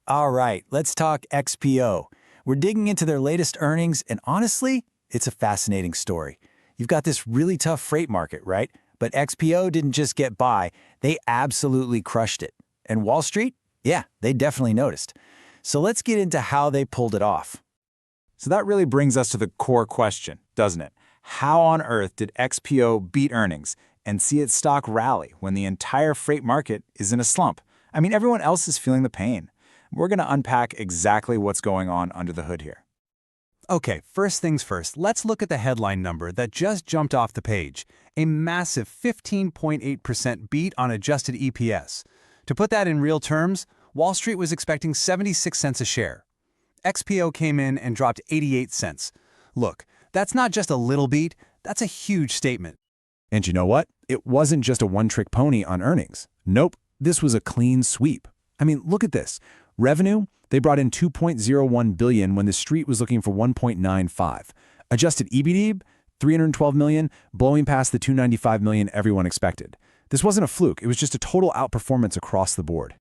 All right, let's talk XPO. We're digging into their latest earnings, and honestly, it's a fascinating story. You've got this really tough freight market, right? But XPO didn't just get by, they absolutely crushed it. And Wall Street? Yeah, they definitely noticed. So let's get into how they pulled it off. So that really brings us to the core question, doesn't it? How on earth did XPO beat earnings and see its stock rally when the entire freight market is in a slump? I mean, everyone else is feeling the pain. We're going to unpack exactly what's going on under the hood here. Okay, first things first, let's look at the headline number that just jumped off the page. A massive 15.8% beat on adjusted EPS. To put that in real terms, Wall Street was expecting 76 cents a share. XPO came in and dropped 88 cents. Look, that's not just a little beat, that's a huge statement. And you know what? It wasn't just a one-trick pony on earnings. Nope, this was a clean sweep. I mean, look at this. Revenue, they brought in $2.01 billion when the street was looking for $1.95. Adjusted EBITDA, $312 million, blowing past the $295 million everyone expected. This wasn't a fluke, it was just a total outperformance across the board.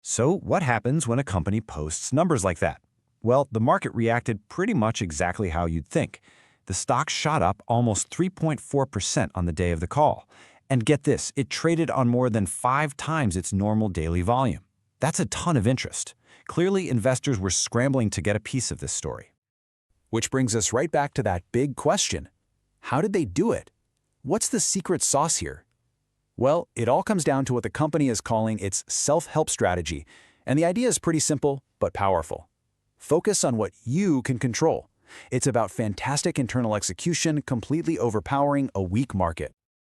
So what happens when a company posts numbers like that? Well, the market reacted pretty much exactly how you'd think. The stock shot up almost 3.4% on the day of the call. And get this, it traded on more than 5 times its normal daily volume. That's a ton of interest. Clearly, investors were scrambling to get a piece of this story. Which brings us right back to that big question. How did they do it? What's the secret sauce here? Well, it all comes down to what the company is calling its self-help strategy, and the idea is pretty simple but powerful. Focus on what you can control. It's about fantastic internal execution completely overpowering a weak market.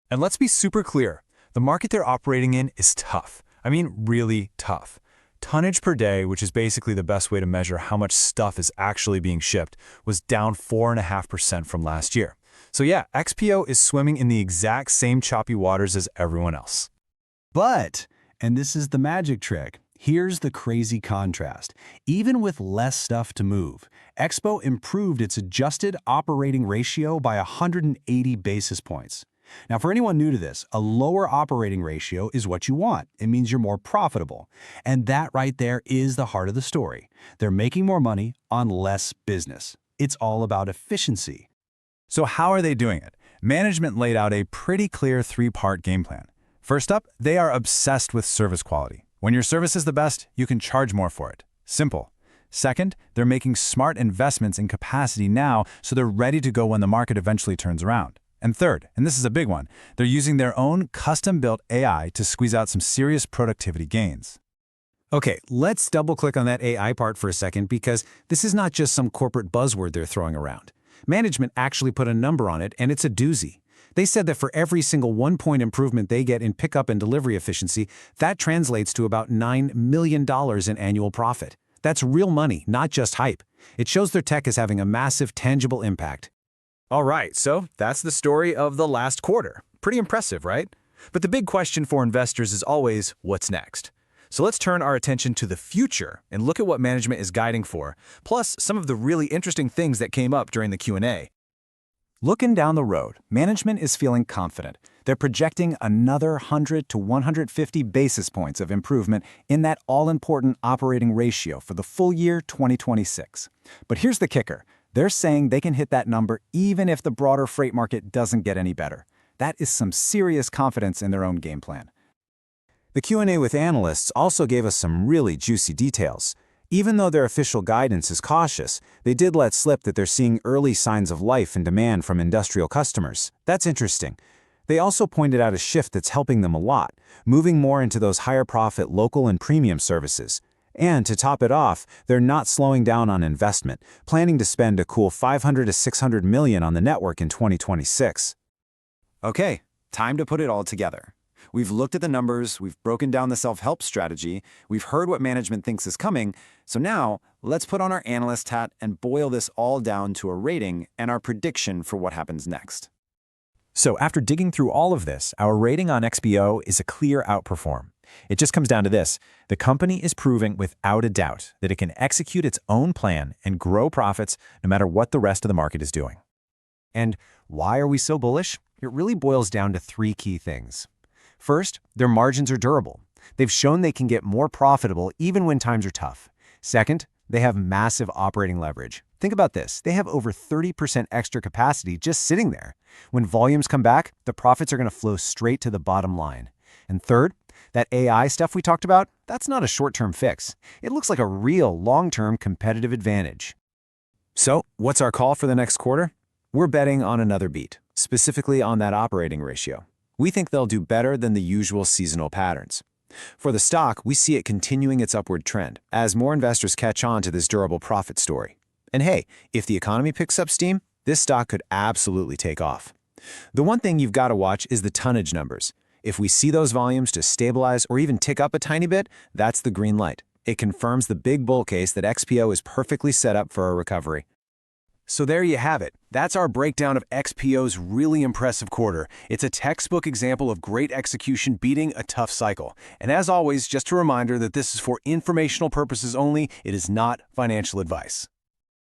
And let's be super clear, the market they're operating in is tough. I mean, really tough. Tonnage per day, which is basically the best way to measure how much stuff is actually being shipped, was down 4.5% from last year. So yeah, XPO is swimming in the exact same choppy waters as everyone else. But, and this is the magic trick, here's the crazy contrast. Even with less stuff to move, XPO improved its adjusted operating ratio by 180 basis points. Now, for anyone new to this, a lower operating ratio is what you want. It means you're more profitable. And that right there is the heart of the story. They're making more money on less business. It's all about efficiency. So how are they doing it? Management laid out a pretty clear 3-part game plan. First up, they are obsessed with service quality. When your service is the best, you can charge more for it. Simple. Second, they're making smart investments in capacity now so they're ready to go when the market eventually turns around. And third, and this is a big one, they're using their own custom-built AI to squeeze out some serious productivity gains. Okay, let's double-click on that AI part for a second because this is not just some corporate buzzword they're throwing around. Management actually put a number on it, and it's a doozy. They said that for every single 1-point improvement they get in pickup and delivery efficiency, that translates to about $9 million in annual profit. That's real money, not just hype. It shows their tech is having a massive, tangible impact. All right, so that's the story of the last quarter. Pretty impressive, right? But the big question for investors is always, what's next? So let's turn our attention to the future and look at what management is guiding for, plus some of the really interesting things that came up during the Q&A. Looking down the road, management is feeling confident. They're projecting another 100 to 150 basis points of improvement in that all-important operating ratio for the full year 2026. But here's the kicker. They're saying they can hit that number even if the broader freight market doesn't get any better. That is some serious confidence in their own game plan. The Q&A with analysts also gave us some really juicy details. Even though their official guidance is cautious, they did let slip that they're seeing early signs of life and demand from industrial customers. That's interesting. They also pointed out a shift that's helping them a lot, moving more into those higher profit local and premium services. And to top it off, they're not slowing down on investment, planning to spend a cool $500 to $600 million on the network in 2026. Okay, time to put it all together. We've looked at the numbers, we've broken down the self-help strategy, we've heard what management thinks is coming, so now let's put on our analyst hat and boil this all down to a rating and our prediction for what happens next. So after digging through all of this, our rating on XPO is a clear outperform. It just comes down to this. The company is proving without a doubt that it can execute its own plan and grow profits no matter what the rest of the market is doing. And why are we so bullish? It really boils down to 3 key things. First, their margins are durable. They've shown they can get more profitable even when times are tough. Second, they have massive operating leverage. Think about this. They have over 30% extra capacity just sitting there. When volumes come back, the profits are going to flow straight to the bottom line. And third, that AI stuff we talked about, that's not a short-term fix. It looks like a real long-term competitive advantage. So, what's our call for the next quarter? We're betting on another beat, specifically on that operating ratio. We think they'll do better than the usual seasonal patterns. For the stock, we see it continuing its upward trend as more investors catch on to this durable profit story. And hey, if the economy picks up steam, this stock could absolutely take off. The one thing you've got to watch is the tonnage numbers. If we see those volumes to stabilize or even tick up a tiny bit, that's the green light. It confirms the big bull case that XPO is perfectly set up for a recovery. So there you have it. That's our breakdown of XPO's really impressive quarter. It's a textbook example of great execution beating a tough cycle. And as always, just a reminder that this is for informational purposes only. It is not financial advice.